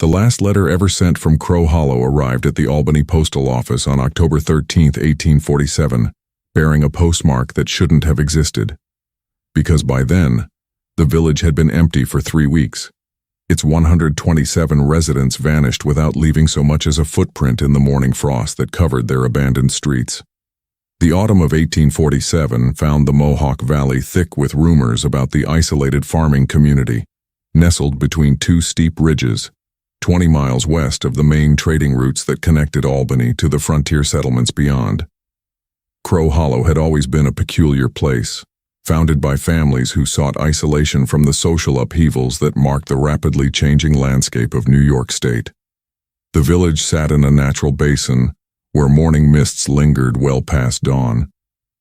The last letter ever sent from Crow Hollow arrived at the Albany Postal Office on October 13, 1847, bearing a postmark that shouldn't have existed. Because by then, the village had been empty for 3 weeks. Its 127 residents vanished without leaving so much as a footprint in the morning frost that covered their abandoned streets. The autumn of 1847 found the Mohawk Valley thick with rumors about the isolated farming community, nestled between two steep ridges, 20 miles west of the main trading routes that connected Albany to the frontier settlements beyond. Crow Hollow had always been a peculiar place, founded by families who sought isolation from the social upheavals that marked the rapidly changing landscape of New York State. The village sat in a natural basin, where morning mists lingered well past dawn,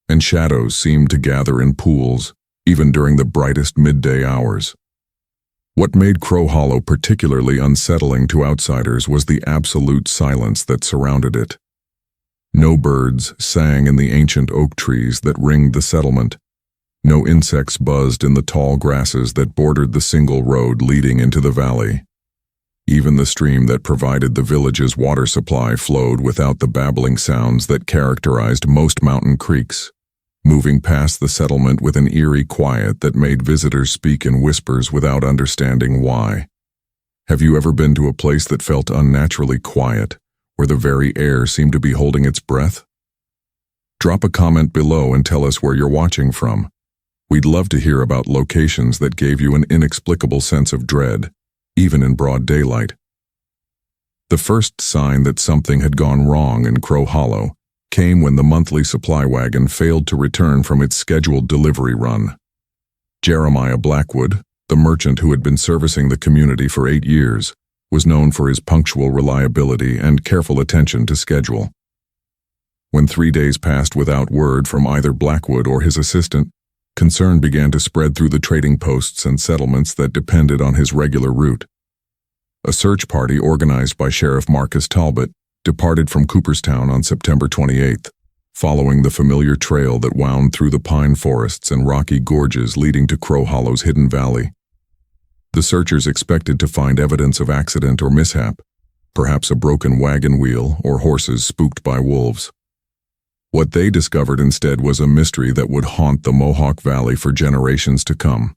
and shadows seemed to gather in pools, even during the brightest midday hours. What made Crow Hollow particularly unsettling to outsiders was the absolute silence that surrounded it. No birds sang in the ancient oak trees that ringed the settlement. No insects buzzed in the tall grasses that bordered the single road leading into the valley. Even the stream that provided the village's water supply flowed without the babbling sounds that characterized most mountain creeks, moving past the settlement with an eerie quiet that made visitors speak in whispers without understanding why. Have you ever been to a place that felt unnaturally quiet, where the very air seemed to be holding its breath? Drop a comment below and tell us where you're watching from. We'd love to hear about locations that gave you an inexplicable sense of dread, even in broad daylight. The first sign that something had gone wrong in Crow Hollow came when the monthly supply wagon failed to return from its scheduled delivery run. Jeremiah Blackwood, the merchant who had been servicing the community for 8 years, was known for his punctual reliability and careful attention to schedule. When 3 days passed without word from either Blackwood or his assistant, concern began to spread through the trading posts and settlements that depended on his regular route. A search party organized by Sheriff Marcus Talbot departed from Cooperstown on September 28th, following the familiar trail that wound through the pine forests and rocky gorges leading to Crow Hollow's hidden valley. The searchers expected to find evidence of accident or mishap, perhaps a broken wagon wheel or horses spooked by wolves. What they discovered instead was a mystery that would haunt the Mohawk Valley for generations to come.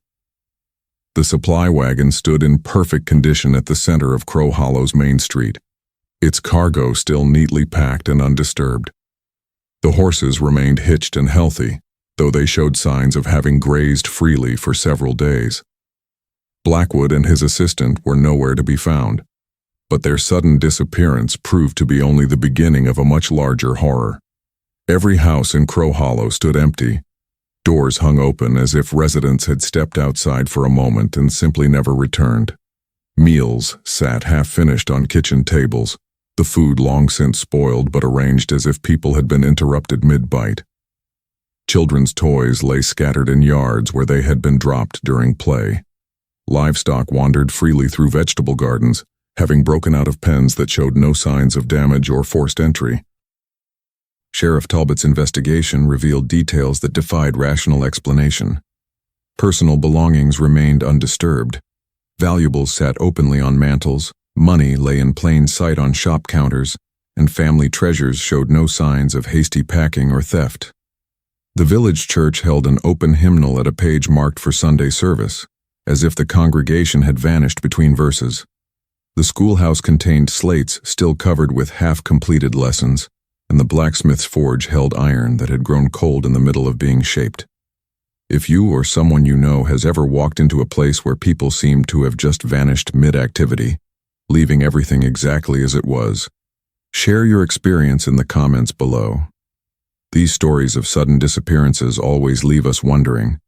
The supply wagon stood in perfect condition at the center of Crow Hollow's main street, its cargo still neatly packed and undisturbed. The horses remained hitched and healthy, though they showed signs of having grazed freely for several days. Blackwood and his assistant were nowhere to be found, but their sudden disappearance proved to be only the beginning of a much larger horror. Every house in Crow Hollow stood empty, doors hung open as if residents had stepped outside for a moment and simply never returned. Meals sat half-finished on kitchen tables, the food long since spoiled but arranged as if people had been interrupted mid-bite. Children's toys lay scattered in yards where they had been dropped during play. Livestock wandered freely through vegetable gardens, having broken out of pens that showed no signs of damage or forced entry. Sheriff Talbot's investigation revealed details that defied rational explanation. Personal belongings remained undisturbed. Valuables sat openly on mantels, money lay in plain sight on shop counters, and family treasures showed no signs of hasty packing or theft. The village church held an open hymnal at a page marked for Sunday service, as if the congregation had vanished between verses. The schoolhouse contained slates still covered with half-completed lessons, and the blacksmith's forge held iron that had grown cold in the middle of being shaped. If you or someone you know has ever walked into a place where people seemed to have just vanished mid-activity, leaving everything exactly as it was, share your experience in the comments below. These stories of sudden disappearances always leave us wondering,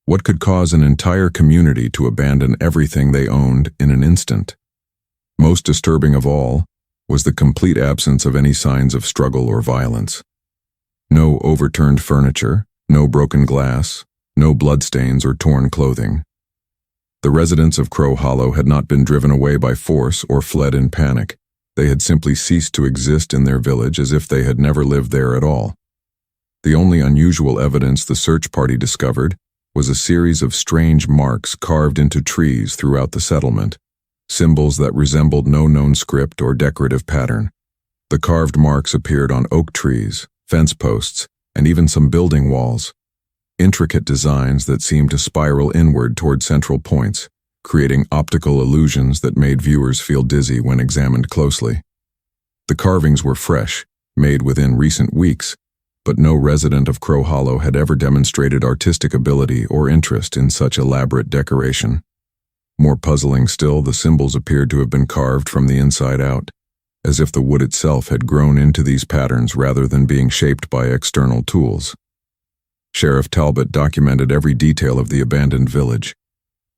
what could cause an entire community to abandon everything they owned in an instant? Most disturbing of all was the complete absence of any signs of struggle or violence. No overturned furniture, no broken glass, no bloodstains or torn clothing. The residents of Crow Hollow had not been driven away by force or fled in panic. They had simply ceased to exist in their village as if they had never lived there at all. The only unusual evidence the search party discovered was a series of strange marks carved into trees throughout the settlement, symbols that resembled no known script or decorative pattern. The carved marks appeared on oak trees, fence posts, and even some building walls. Intricate designs that seemed to spiral inward toward central points, creating optical illusions that made viewers feel dizzy when examined closely. The carvings were fresh, made within recent weeks, but no resident of Crow Hollow had ever demonstrated artistic ability or interest in such elaborate decoration. More puzzling still, the symbols appeared to have been carved from the inside out, as if the wood itself had grown into these patterns rather than being shaped by external tools. Sheriff Talbot documented every detail of the abandoned village,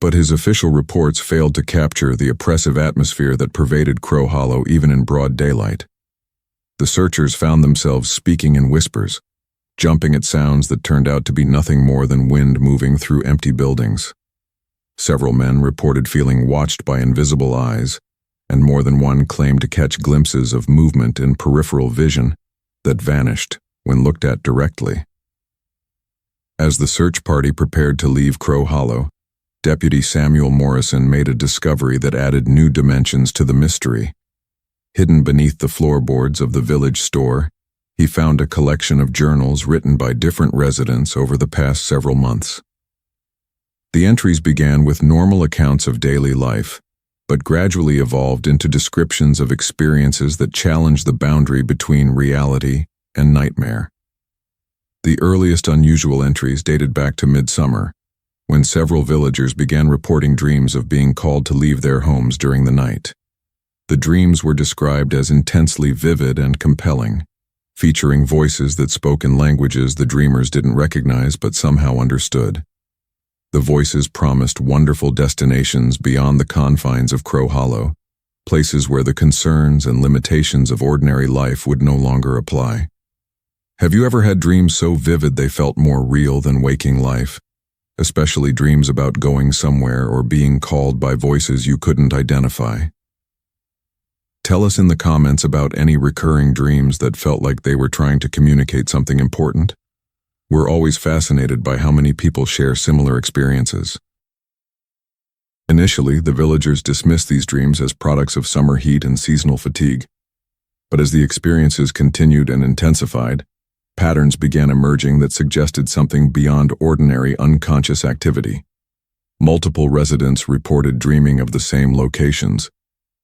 but his official reports failed to capture the oppressive atmosphere that pervaded Crow Hollow even in broad daylight. The searchers found themselves speaking in whispers, jumping at sounds that turned out to be nothing more than wind moving through empty buildings. Several men reported feeling watched by invisible eyes, and more than one claimed to catch glimpses of movement in peripheral vision that vanished when looked at directly. As the search party prepared to leave Crow Hollow, Deputy Samuel Morrison made a discovery that added new dimensions to the mystery. Hidden beneath the floorboards of the village store, he found a collection of journals written by different residents over the past several months. The entries began with normal accounts of daily life, but gradually evolved into descriptions of experiences that challenged the boundary between reality and nightmare. The earliest unusual entries dated back to midsummer, when several villagers began reporting dreams of being called to leave their homes during the night. The dreams were described as intensely vivid and compelling, featuring voices that spoke in languages the dreamers didn't recognize but somehow understood. The voices promised wonderful destinations beyond the confines of Crow Hollow, places where the concerns and limitations of ordinary life would no longer apply. Have you ever had dreams so vivid they felt more real than waking life? Especially dreams about going somewhere or being called by voices you couldn't identify. Tell us in the comments about any recurring dreams that felt like they were trying to communicate something important. We're always fascinated by how many people share similar experiences. Initially, the villagers dismissed these dreams as products of summer heat and seasonal fatigue. But as the experiences continued and intensified, patterns began emerging that suggested something beyond ordinary unconscious activity. Multiple residents reported dreaming of the same locations,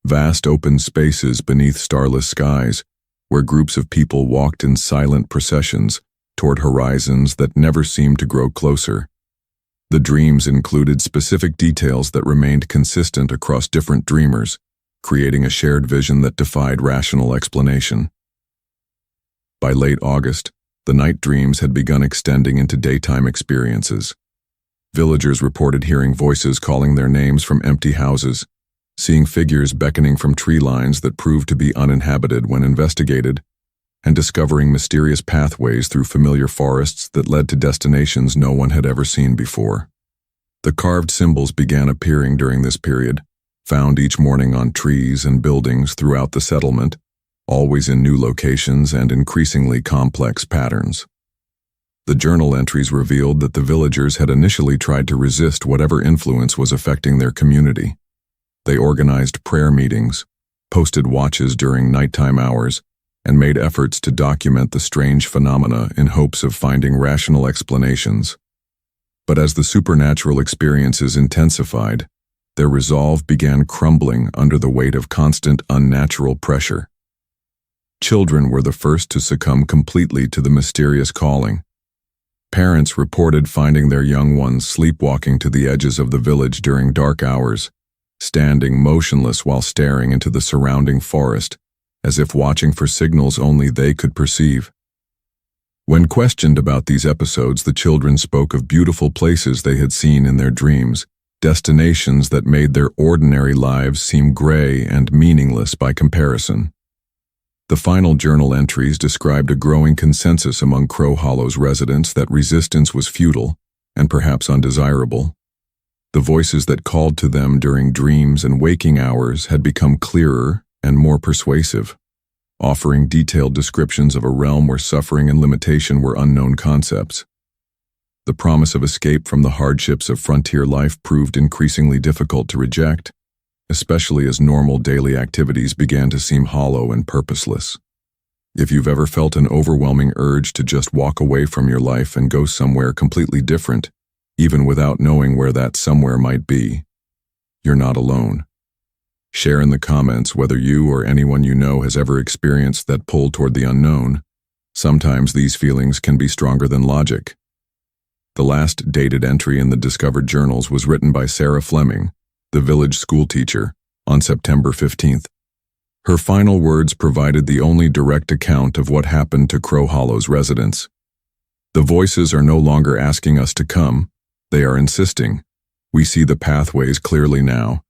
vast open spaces beneath starless skies, where groups of people walked in silent processions toward horizons that never seemed to grow closer. The dreams included specific details that remained consistent across different dreamers, creating a shared vision that defied rational explanation. By late August, the night dreams had begun extending into daytime experiences. Villagers reported hearing voices calling their names from empty houses, seeing figures beckoning from tree lines that proved to be uninhabited when investigated, and discovering mysterious pathways through familiar forests that led to destinations no one had ever seen before. The carved symbols began appearing during this period, found each morning on trees and buildings throughout the settlement, always in new locations and increasingly complex patterns. The journal entries revealed that the villagers had initially tried to resist whatever influence was affecting their community. They organized prayer meetings, posted watches during nighttime hours, and made efforts to document the strange phenomena in hopes of finding rational explanations. But as the supernatural experiences intensified, their resolve began crumbling under the weight of constant unnatural pressure. Children were the first to succumb completely to the mysterious calling. Parents reported finding their young ones sleepwalking to the edges of the village during dark hours, standing motionless while staring into the surrounding forest, as if watching for signals only they could perceive. When questioned about these episodes, the children spoke of beautiful places they had seen in their dreams, destinations that made their ordinary lives seem gray and meaningless by comparison. The final journal entries described a growing consensus among Crow Hollow's residents that resistance was futile and perhaps undesirable. The voices that called to them during dreams and waking hours had become clearer and more persuasive, offering detailed descriptions of a realm where suffering and limitation were unknown concepts. The promise of escape from the hardships of frontier life proved increasingly difficult to reject, especially as normal daily activities began to seem hollow and purposeless. If you've ever felt an overwhelming urge to just walk away from your life and go somewhere completely different, even without knowing where that somewhere might be, you're not alone. Share in the comments whether you or anyone you know has ever experienced that pull toward the unknown. Sometimes these feelings can be stronger than logic. The last dated entry in the Discovered Journals was written by Sarah Fleming, the village schoolteacher, on September 15th. Her final words provided the only direct account of what happened to Crow Hollow's residents. The voices are no longer asking us to come, they are insisting. We see the pathways clearly now,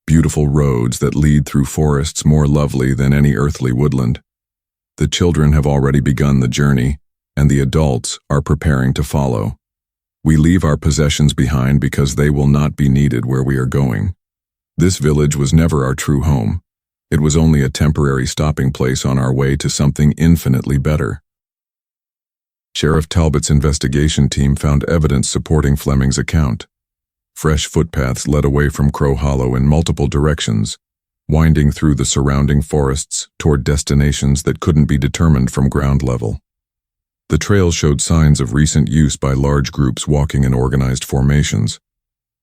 beautiful roads that lead through forests more lovely than any earthly woodland. The children have already begun the journey, and the adults are preparing to follow. We leave our possessions behind because they will not be needed where we are going. This village was never our true home. It was only a temporary stopping place on our way to something infinitely better. Sheriff Talbot's investigation team found evidence supporting Fleming's account. Fresh footpaths led away from Crow Hollow in multiple directions, winding through the surrounding forests toward destinations that couldn't be determined from ground level. The trails showed signs of recent use by large groups walking in organized formations,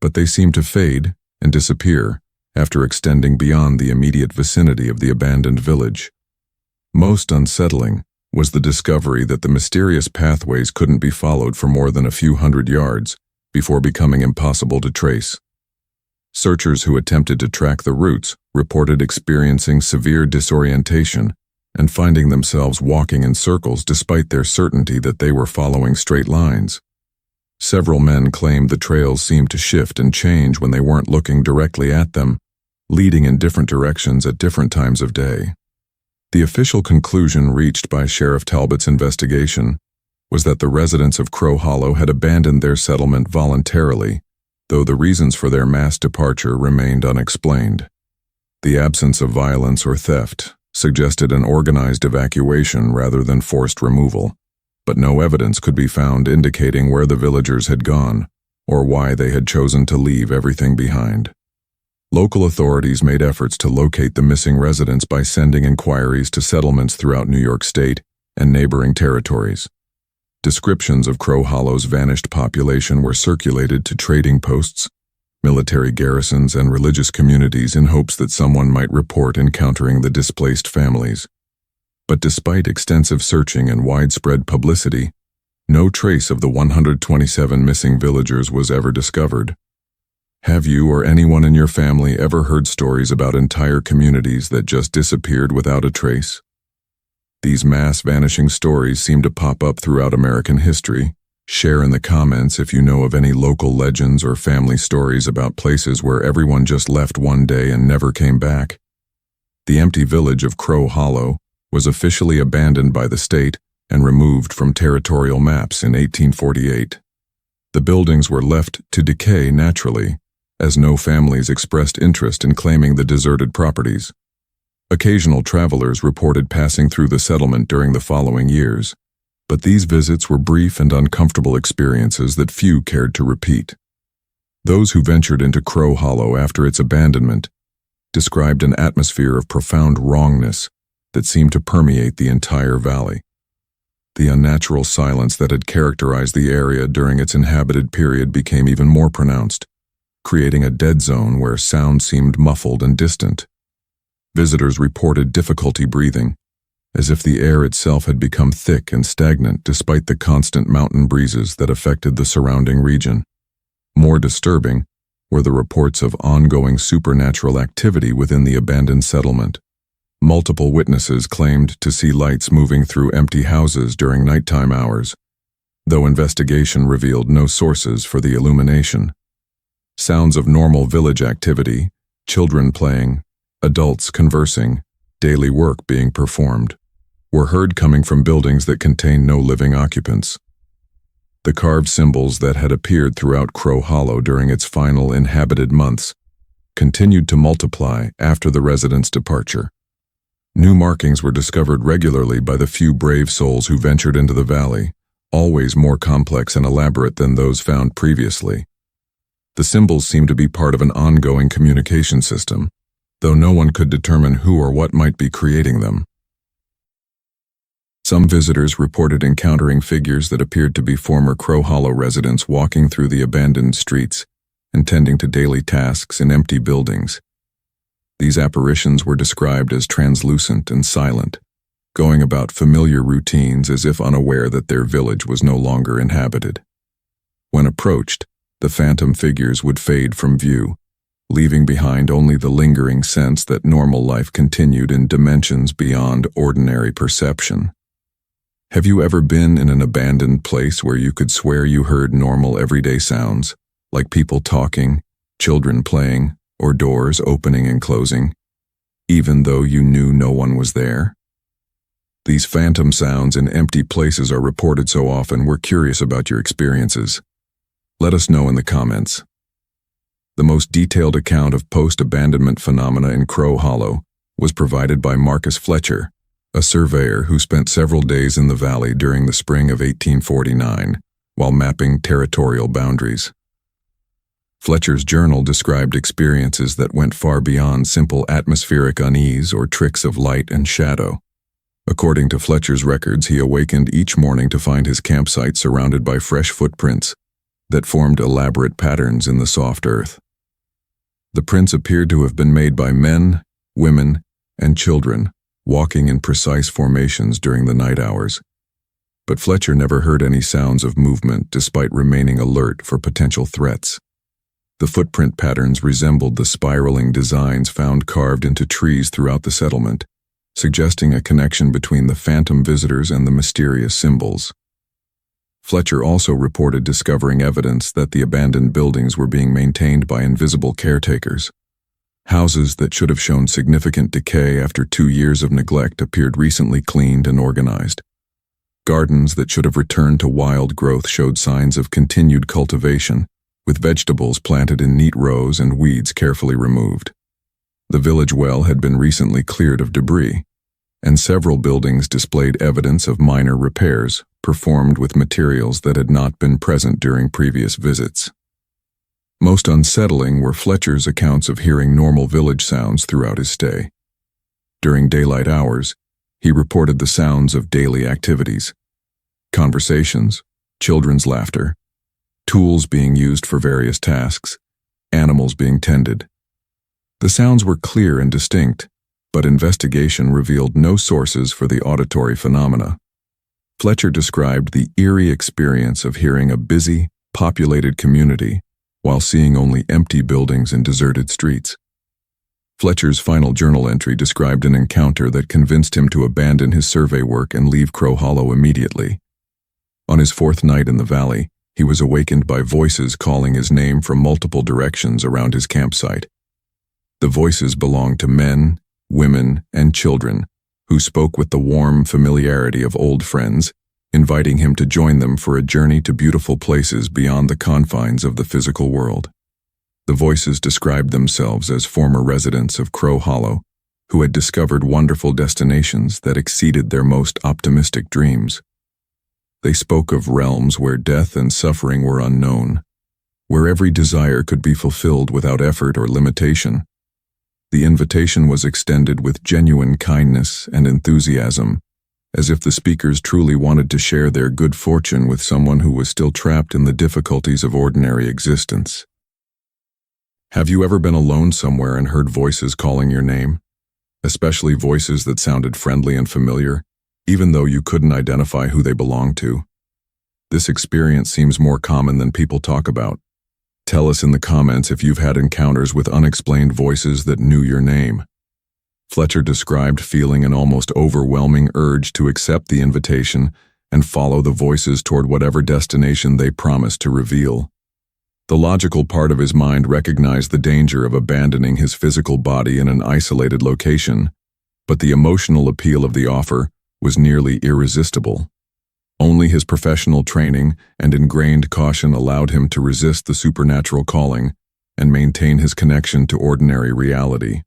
but they seemed to fade and disappear after extending beyond the immediate vicinity of the abandoned village. Most unsettling was the discovery that the mysterious pathways couldn't be followed for more than a few hundred yards before becoming impossible to trace. Searchers who attempted to track the routes reported experiencing severe disorientation and finding themselves walking in circles despite their certainty that they were following straight lines. Several men claimed the trails seemed to shift and change when they weren't looking directly at them, leading in different directions at different times of day. The official conclusion reached by Sheriff Talbot's investigation was that the residents of Crow Hollow had abandoned their settlement voluntarily, though the reasons for their mass departure remained unexplained. The absence of violence or theft suggested an organized evacuation rather than forced removal, but no evidence could be found indicating where the villagers had gone or why they had chosen to leave everything behind. Local authorities made efforts to locate the missing residents by sending inquiries to settlements throughout New York State and neighboring territories. Descriptions of Crow Hollow's vanished population were circulated to trading posts, military garrisons, and religious communities in hopes that someone might report encountering the displaced families. But despite extensive searching and widespread publicity, no trace of the 127 missing villagers was ever discovered. Have you or anyone in your family ever heard stories about entire communities that just disappeared without a trace? These mass vanishing stories seem to pop up throughout American history. Share in the comments if you know of any local legends or family stories about places where everyone just left one day and never came back. The empty village of Crow Hollow was officially abandoned by the state and removed from territorial maps in 1848. The buildings were left to decay naturally, as no families expressed interest in claiming the deserted properties. Occasional travelers reported passing through the settlement during the following years, but these visits were brief and uncomfortable experiences that few cared to repeat. Those who ventured into Crow Hollow after its abandonment described an atmosphere of profound wrongness that seemed to permeate the entire valley. The unnatural silence that had characterized the area during its inhabited period became even more pronounced, creating a dead zone where sound seemed muffled and distant. Visitors reported difficulty breathing, as if the air itself had become thick and stagnant despite the constant mountain breezes that affected the surrounding region. More disturbing were the reports of ongoing supernatural activity within the abandoned settlement. Multiple witnesses claimed to see lights moving through empty houses during nighttime hours, though investigation revealed no sources for the illumination. Sounds of normal village activity, children playing, adults conversing, daily work being performed, were heard coming from buildings that contained no living occupants. The carved symbols that had appeared throughout Crow Hollow during its final inhabited months continued to multiply after the residents' departure. New markings were discovered regularly by the few brave souls who ventured into the valley, always more complex and elaborate than those found previously. The symbols seemed to be part of an ongoing communication system, though no one could determine who or what might be creating them. Some visitors reported encountering figures that appeared to be former Crow Hollow residents walking through the abandoned streets and tending to daily tasks in empty buildings. These apparitions were described as translucent and silent, going about familiar routines as if unaware that their village was no longer inhabited. When approached, the phantom figures would fade from view, leaving behind only the lingering sense that normal life continued in dimensions beyond ordinary perception. Have you ever been in an abandoned place where you could swear you heard normal everyday sounds, like people talking, children playing, or doors opening and closing, even though you knew no one was there? These phantom sounds in empty places are reported so often, we're curious about your experiences. Let us know in the comments. The most detailed account of post-abandonment phenomena in Crow Hollow was provided by Marcus Fletcher, a surveyor who spent several days in the valley during the spring of 1849 while mapping territorial boundaries. Fletcher's journal described experiences that went far beyond simple atmospheric unease or tricks of light and shadow. According to Fletcher's records, he awakened each morning to find his campsite surrounded by fresh footprints that formed elaborate patterns in the soft earth. The prints appeared to have been made by men, women, and children, walking in precise formations during the night hours. But Fletcher never heard any sounds of movement despite remaining alert for potential threats. The footprint patterns resembled the spiraling designs found carved into trees throughout the settlement, suggesting a connection between the phantom visitors and the mysterious symbols. Fletcher also reported discovering evidence that the abandoned buildings were being maintained by invisible caretakers. Houses that should have shown significant decay after 2 years of neglect appeared recently cleaned and organized. Gardens that should have returned to wild growth showed signs of continued cultivation, with vegetables planted in neat rows and weeds carefully removed. The village well had been recently cleared of debris, and several buildings displayed evidence of minor repairs performed with materials that had not been present during previous visits. Most unsettling were Fletcher's accounts of hearing normal village sounds throughout his stay. During daylight hours, he reported the sounds of daily activities: conversations, children's laughter, tools being used for various tasks, animals being tended. The sounds were clear and distinct, but investigation revealed no sources for the auditory phenomena. Fletcher described the eerie experience of hearing a busy, populated community while seeing only empty buildings and deserted streets. Fletcher's final journal entry described an encounter that convinced him to abandon his survey work and leave Crow Hollow immediately. On his 4th night in the valley, he was awakened by voices calling his name from multiple directions around his campsite. The voices belonged to men, women, and children who spoke with the warm familiarity of old friends, inviting him to join them for a journey to beautiful places beyond the confines of the physical world. The voices described themselves as former residents of Crow Hollow, who had discovered wonderful destinations that exceeded their most optimistic dreams. They spoke of realms where death and suffering were unknown, where every desire could be fulfilled without effort or limitation. The invitation was extended with genuine kindness and enthusiasm, as if the speakers truly wanted to share their good fortune with someone who was still trapped in the difficulties of ordinary existence. Have you ever been alone somewhere and heard voices calling your name? Especially voices that sounded friendly and familiar, even though you couldn't identify who they belonged to. This experience seems more common than people talk about. Tell us in the comments if you've had encounters with unexplained voices that knew your name. Fletcher described feeling an almost overwhelming urge to accept the invitation and follow the voices toward whatever destination they promised to reveal. The logical part of his mind recognized the danger of abandoning his physical body in an isolated location, but the emotional appeal of the offer was nearly irresistible. Only his professional training and ingrained caution allowed him to resist the supernatural calling and maintain his connection to ordinary reality.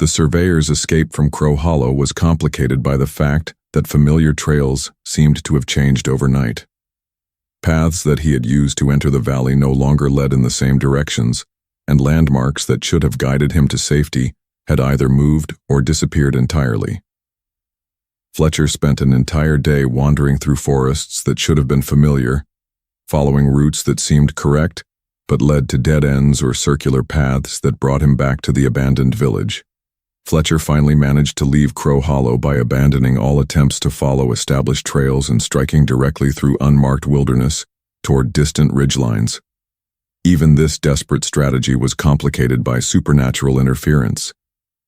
The surveyor's escape from Crow Hollow was complicated by the fact that familiar trails seemed to have changed overnight. Paths that he had used to enter the valley no longer led in the same directions, and landmarks that should have guided him to safety had either moved or disappeared entirely. Fletcher spent an entire day wandering through forests that should have been familiar, following routes that seemed correct but led to dead ends or circular paths that brought him back to the abandoned village. Fletcher finally managed to leave Crow Hollow by abandoning all attempts to follow established trails and striking directly through unmarked wilderness toward distant ridgelines. Even this desperate strategy was complicated by supernatural interference.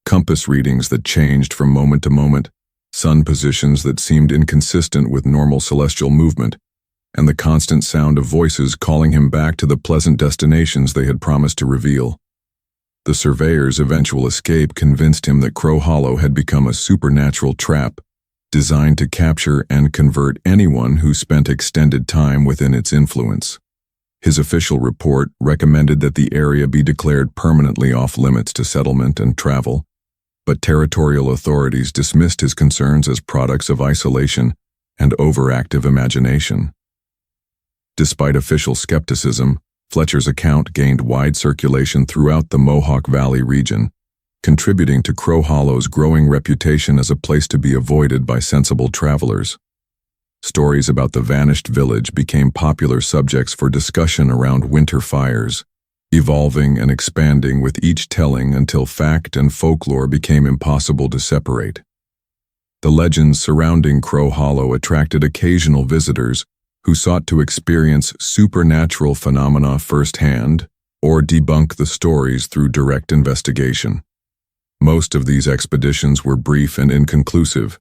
Compass readings that changed from moment to moment, sun positions that seemed inconsistent with normal celestial movement, and the constant sound of voices calling him back to the pleasant destinations they had promised to reveal. The surveyor's eventual escape convinced him that Crow Hollow had become a supernatural trap, designed to capture and convert anyone who spent extended time within its influence. His official report recommended that the area be declared permanently off-limits to settlement and travel, but territorial authorities dismissed his concerns as products of isolation and overactive imagination. Despite official skepticism, Fletcher's account gained wide circulation throughout the Mohawk Valley region, contributing to Crow Hollow's growing reputation as a place to be avoided by sensible travelers. Stories about the vanished village became popular subjects for discussion around winter fires, evolving and expanding with each telling until fact and folklore became impossible to separate. The legends surrounding Crow Hollow attracted occasional visitors who sought to experience supernatural phenomena firsthand or debunk the stories through direct investigation. Most of these expeditions were brief and inconclusive,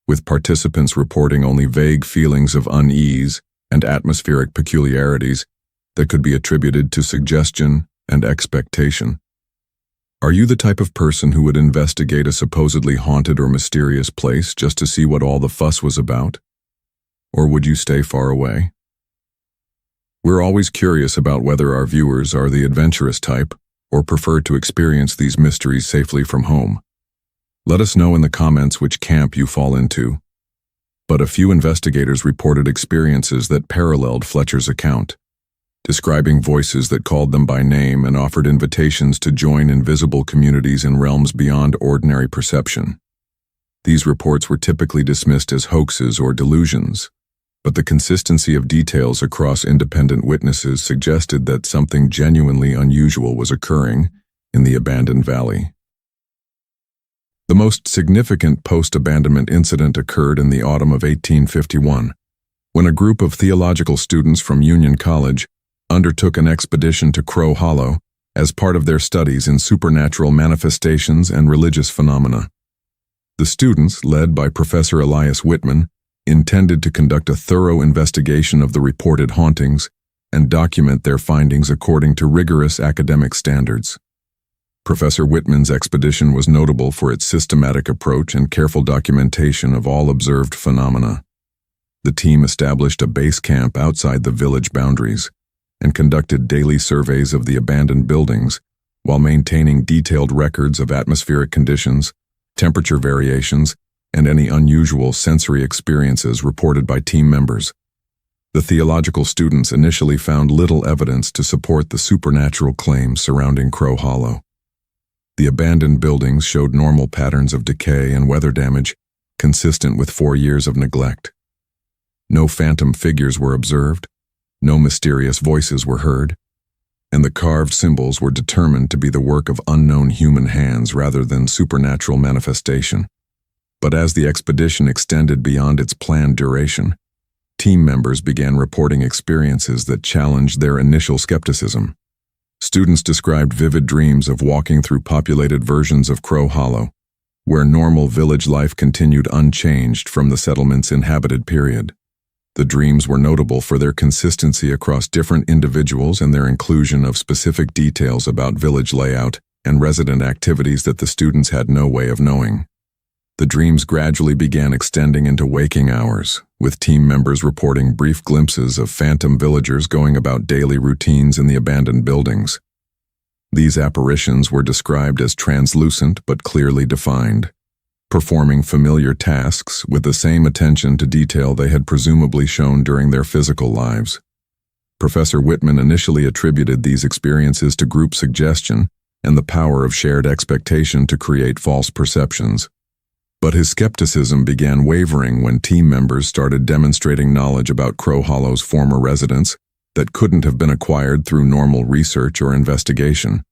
with participants reporting only vague feelings of unease and atmospheric peculiarities that could be attributed to suggestion and expectation. Are you the type of person who would investigate a supposedly haunted or mysterious place just to see what all the fuss was about? Or would you stay far away? We're always curious about whether our viewers are the adventurous type or prefer to experience these mysteries safely from home. Let us know in the comments which camp you fall into. But a few investigators reported experiences that paralleled Fletcher's account, describing voices that called them by name and offered invitations to join invisible communities in realms beyond ordinary perception. These reports were typically dismissed as hoaxes or delusions, but the consistency of details across independent witnesses suggested that something genuinely unusual was occurring in the abandoned valley. The most significant post-abandonment incident occurred in the autumn of 1851, when a group of theological students from Union College undertook an expedition to Crow Hollow as part of their studies in supernatural manifestations and religious phenomena. The students, led by Professor Elias Whitman, intended to conduct a thorough investigation of the reported hauntings and document their findings according to rigorous academic standards. Professor Whitman's expedition was notable for its systematic approach and careful documentation of all observed phenomena. The team established a base camp outside the village boundaries and conducted daily surveys of the abandoned buildings while maintaining detailed records of atmospheric conditions, temperature variations, and any unusual sensory experiences reported by team members. The theological students initially found little evidence to support the supernatural claims surrounding Crow Hollow. The abandoned buildings showed normal patterns of decay and weather damage, consistent with 4 years of neglect. No phantom figures were observed, no mysterious voices were heard, and the carved symbols were determined to be the work of unknown human hands rather than supernatural manifestation. But as the expedition extended beyond its planned duration, team members began reporting experiences that challenged their initial skepticism. Students described vivid dreams of walking through populated versions of Crow Hollow, where normal village life continued unchanged from the settlement's inhabited period. The dreams were notable for their consistency across different individuals and their inclusion of specific details about village layout and resident activities that the students had no way of knowing. The dreams gradually began extending into waking hours, with team members reporting brief glimpses of phantom villagers going about daily routines in the abandoned buildings. These apparitions were described as translucent but clearly defined, performing familiar tasks with the same attention to detail they had presumably shown during their physical lives. Professor Whitman initially attributed these experiences to group suggestion and the power of shared expectation to create false perceptions. But his skepticism began wavering when team members started demonstrating knowledge about Crow Hollow's former residents that couldn't have been acquired through normal research or investigation.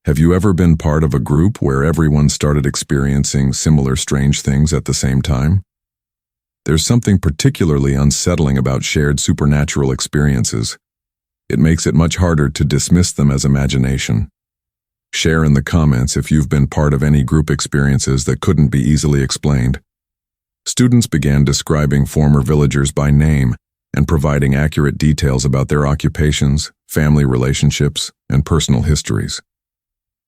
Have you ever been part of a group where everyone started experiencing similar strange things at the same time? There's something particularly unsettling about shared supernatural experiences. It makes it much harder to dismiss them as imagination. Share in the comments if you've been part of any group experiences that couldn't be easily explained. Students began describing former villagers by name and providing accurate details about their occupations, family relationships, and personal histories.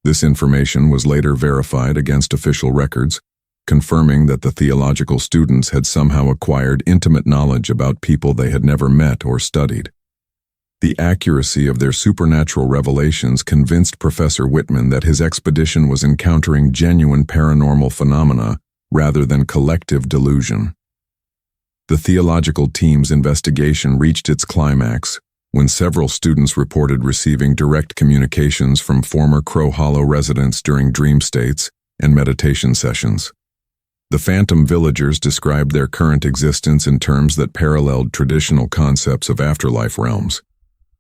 This information was later verified against official records, confirming that the theological students had somehow acquired intimate knowledge about people they had never met or studied. The accuracy of their supernatural revelations convinced Professor Whitman that his expedition was encountering genuine paranormal phenomena rather than collective delusion. The theological team's investigation reached its climax when several students reported receiving direct communications from former Crow Hollow residents during dream states and meditation sessions. The phantom villagers described their current existence in terms that paralleled traditional concepts of afterlife realms,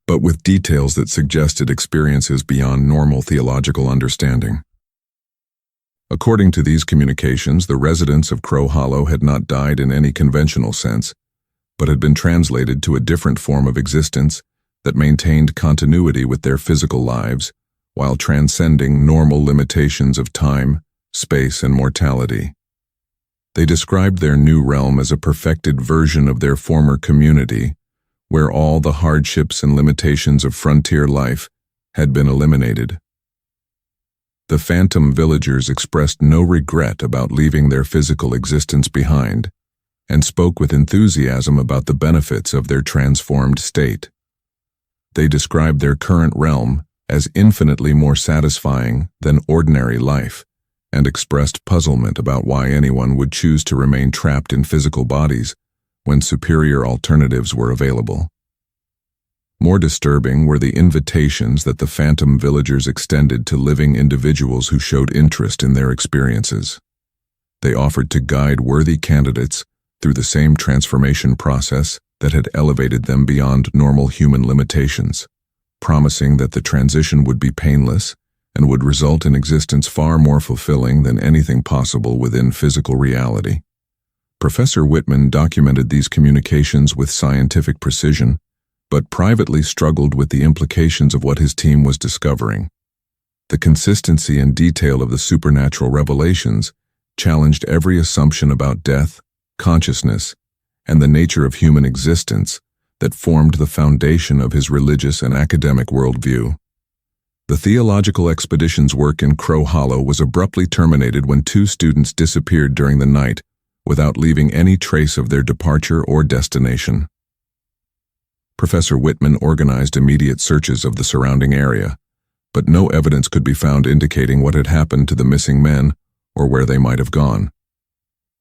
but with details that suggested experiences beyond normal theological understanding. According to these communications, the residents of Crow Hollow had not died in any conventional sense, but had been translated to a different form of existence that maintained continuity with their physical lives while transcending normal limitations of time, space, and mortality. They described their new realm as a perfected version of their former community, where all the hardships and limitations of frontier life had been eliminated. The phantom villagers expressed no regret about leaving their physical existence behind, and spoke with enthusiasm about the benefits of their transformed state. They described their current realm as infinitely more satisfying than ordinary life, and expressed puzzlement about why anyone would choose to remain trapped in physical bodies when superior alternatives were available. More disturbing were the invitations that the phantom villagers extended to living individuals who showed interest in their experiences. They offered to guide worthy candidates through the same transformation process that had elevated them beyond normal human limitations, promising that the transition would be painless and would result in existence far more fulfilling than anything possible within physical reality. Professor Whitman documented these communications with scientific precision, but privately struggled with the implications of what his team was discovering. The consistency and detail of the supernatural revelations challenged every assumption about death, consciousness, and the nature of human existence that formed the foundation of his religious and academic worldview. The theological expedition's work in Crow Hollow was abruptly terminated when 2 students disappeared during the night without leaving any trace of their departure or destination. Professor Whitman organized immediate searches of the surrounding area, but no evidence could be found indicating what had happened to the missing men or where they might have gone.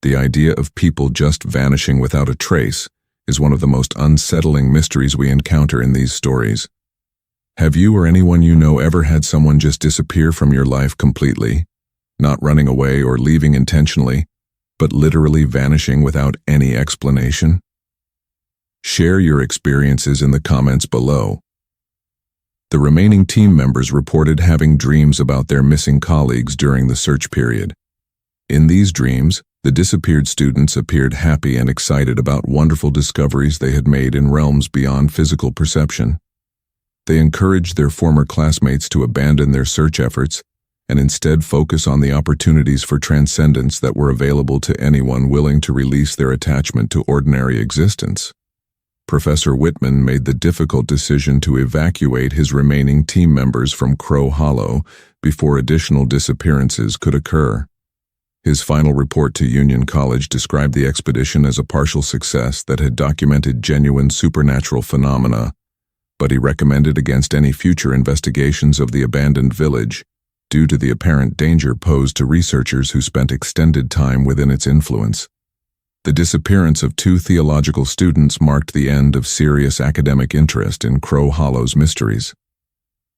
The idea of people just vanishing without a trace is one of the most unsettling mysteries we encounter in these stories. Have you or anyone you know ever had someone just disappear from your life completely, not running away or leaving intentionally, but literally vanishing without any explanation? Share your experiences in the comments below. The remaining team members reported having dreams about their missing colleagues during the search period. In these dreams, the disappeared students appeared happy and excited about wonderful discoveries they had made in realms beyond physical perception. They encouraged their former classmates to abandon their search efforts and instead focus on the opportunities for transcendence that were available to anyone willing to release their attachment to ordinary existence. Professor Whitman made the difficult decision to evacuate his remaining team members from Crow Hollow before additional disappearances could occur. His final report to Union College described the expedition as a partial success that had documented genuine supernatural phenomena, but he recommended against any future investigations of the abandoned village due to the apparent danger posed to researchers who spent extended time within its influence. The disappearance of two theological students marked the end of serious academic interest in Crow Hollow's mysteries.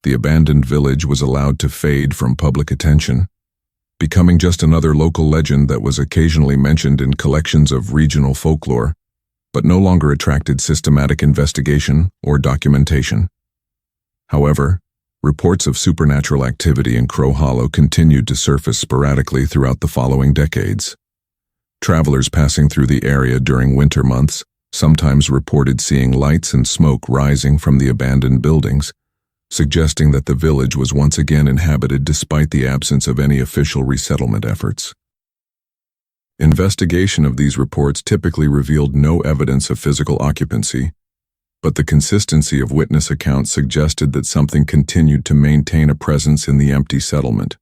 The abandoned village was allowed to fade from public attention, becoming just another local legend that was occasionally mentioned in collections of regional folklore, but no longer attracted systematic investigation or documentation. However, reports of supernatural activity in Crow Hollow continued to surface sporadically throughout the following decades. Travelers passing through the area during winter months sometimes reported seeing lights and smoke rising from the abandoned buildings, suggesting that the village was once again inhabited despite the absence of any official resettlement efforts. Investigation of these reports typically revealed no evidence of physical occupancy, but the consistency of witness accounts suggested that something continued to maintain a presence in the empty settlement.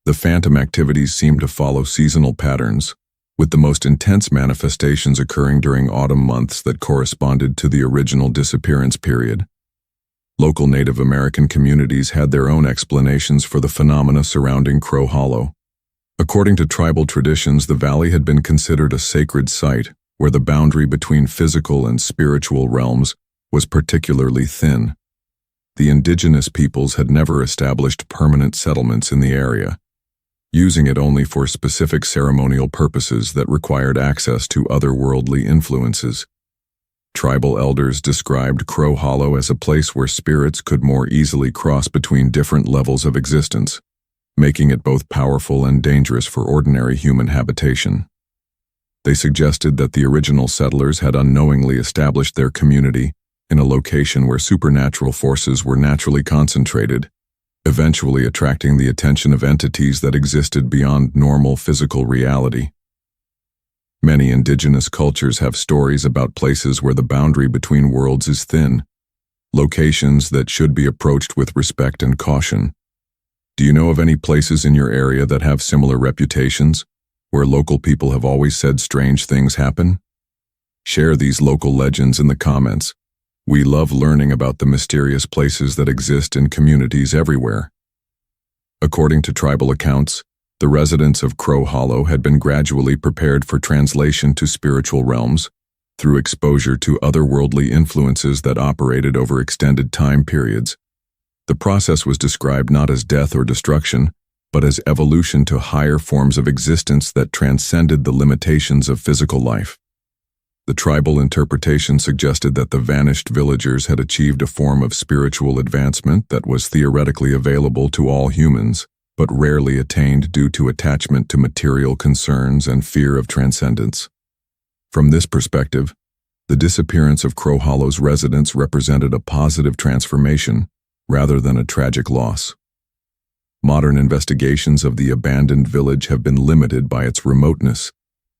The phantom activities seemed to follow seasonal patterns, with the most intense manifestations occurring during autumn months that corresponded to the original disappearance period. Local Native American communities had their own explanations for the phenomena surrounding Crow Hollow. According to tribal traditions, the valley had been considered a sacred site where the boundary between physical and spiritual realms was particularly thin. The indigenous peoples had never established permanent settlements in the area, using it only for specific ceremonial purposes that required access to otherworldly influences. Tribal elders described Crow Hollow as a place where spirits could more easily cross between different levels of existence, making it both powerful and dangerous for ordinary human habitation. They suggested that the original settlers had unknowingly established their community in a location where supernatural forces were naturally concentrated, eventually attracting the attention of entities that existed beyond normal physical reality. Many indigenous cultures have stories about places where the boundary between worlds is thin, locations that should be approached with respect and caution. Do you know of any places in your area that have similar reputations, where local people have always said strange things happen? Share these local legends in the comments. We love learning about the mysterious places that exist in communities everywhere. According to tribal accounts, the residents of Crow Hollow had been gradually prepared for translation to spiritual realms through exposure to otherworldly influences that operated over extended time periods. The process was described not as death or destruction, but as evolution to higher forms of existence that transcended the limitations of physical life. The tribal interpretation suggested that the vanished villagers had achieved a form of spiritual advancement that was theoretically available to all humans, but rarely attained due to attachment to material concerns and fear of transcendence. From this perspective, the disappearance of Crow Hollow's residents represented a positive transformation rather than a tragic loss. Modern investigations of the abandoned village have been limited by its remoteness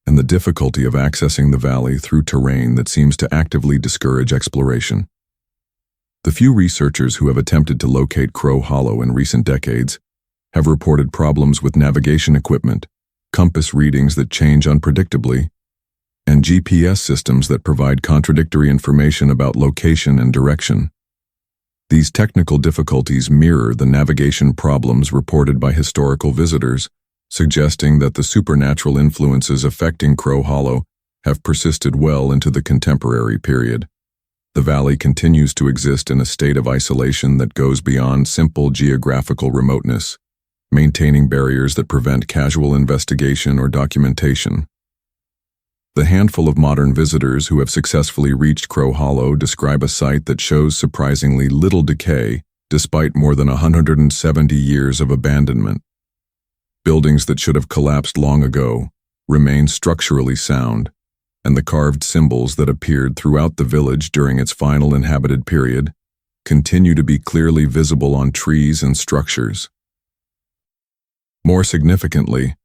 and the difficulty of accessing the valley through terrain that seems to actively discourage exploration. The few researchers who have attempted to locate Crow Hollow in recent decades have reported problems with navigation equipment, compass readings that change unpredictably, and GPS systems that provide contradictory information about location and direction. These technical difficulties mirror the navigation problems reported by historical visitors, suggesting that the supernatural influences affecting Crow Hollow have persisted well into the contemporary period. The valley continues to exist in a state of isolation that goes beyond simple geographical remoteness, maintaining barriers that prevent casual investigation or documentation. The handful of modern visitors who have successfully reached Crow Hollow describe a site that shows surprisingly little decay despite more than 170 years of abandonment. Buildings that should have collapsed long ago remain structurally sound, and the carved symbols that appeared throughout the village during its final inhabited period continue to be clearly visible on trees and structures. More significantly,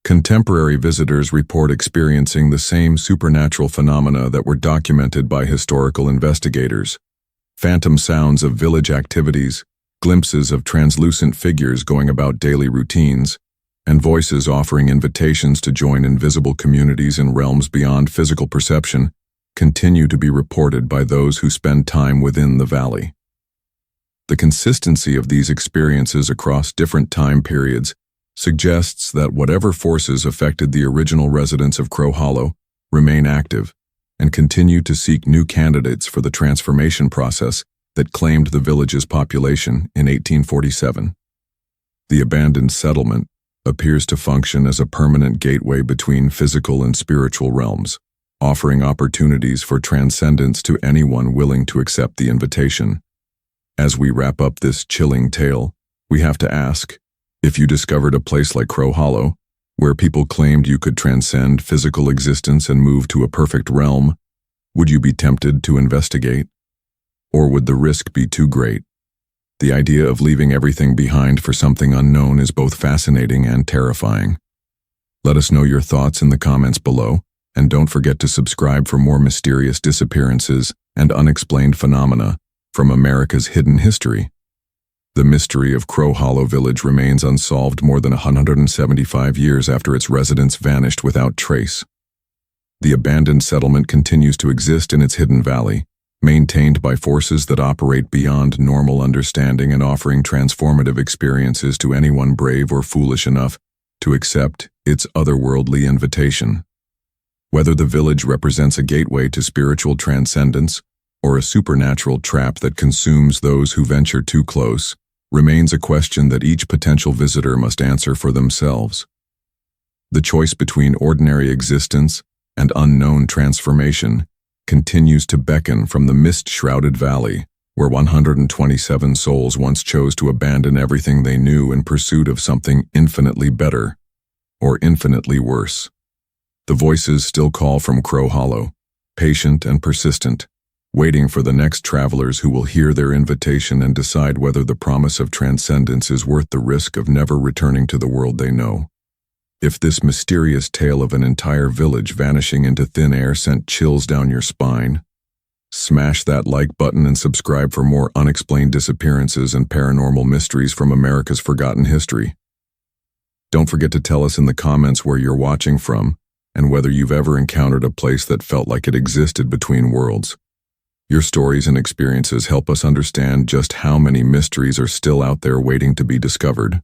contemporary visitors report experiencing the same supernatural phenomena that were documented by historical investigators: phantom sounds of village activities, glimpses of translucent figures going about daily routines, and voices offering invitations to join invisible communities in realms beyond physical perception continue to be reported by those who spend time within the valley. The consistency of these experiences across different time periods suggests that whatever forces affected the original residents of Crow Hollow remain active, and continue to seek new candidates for the transformation process that claimed the village's population in 1847. The abandoned settlement appears to function as a permanent gateway between physical and spiritual realms, offering opportunities for transcendence to anyone willing to accept the invitation. As we wrap up this chilling tale, we have to ask, if you discovered a place like Crow Hollow, where people claimed you could transcend physical existence and move to a perfect realm, would you be tempted to investigate? Or would the risk be too great? The idea of leaving everything behind for something unknown is both fascinating and terrifying. Let us know your thoughts in the comments below, and don't forget to subscribe for more mysterious disappearances and unexplained phenomena from America's hidden history. The mystery of Crow Hollow Village remains unsolved more than 175 years after its residents vanished without trace. The abandoned settlement continues to exist in its hidden valley, maintained by forces that operate beyond normal understanding and offering transformative experiences to anyone brave or foolish enough to accept its otherworldly invitation. Whether the village represents a gateway to spiritual transcendence or a supernatural trap that consumes those who venture too close, remains a question that each potential visitor must answer for themselves. The choice between ordinary existence and unknown transformation continues to beckon from the mist-shrouded valley, where 127 souls once chose to abandon everything they knew in pursuit of something infinitely better, or infinitely worse. The voices still call from Crow Hollow, patient and persistent, waiting for the next travelers who will hear their invitation and decide whether the promise of transcendence is worth the risk of never returning to the world they know. If this mysterious tale of an entire village vanishing into thin air sent chills down your spine, smash that like button and subscribe for more unexplained disappearances and paranormal mysteries from America's forgotten history. Don't forget to tell us in the comments where you're watching from and whether you've ever encountered a place that felt like it existed between worlds. Your stories and experiences help us understand just how many mysteries are still out there waiting to be discovered.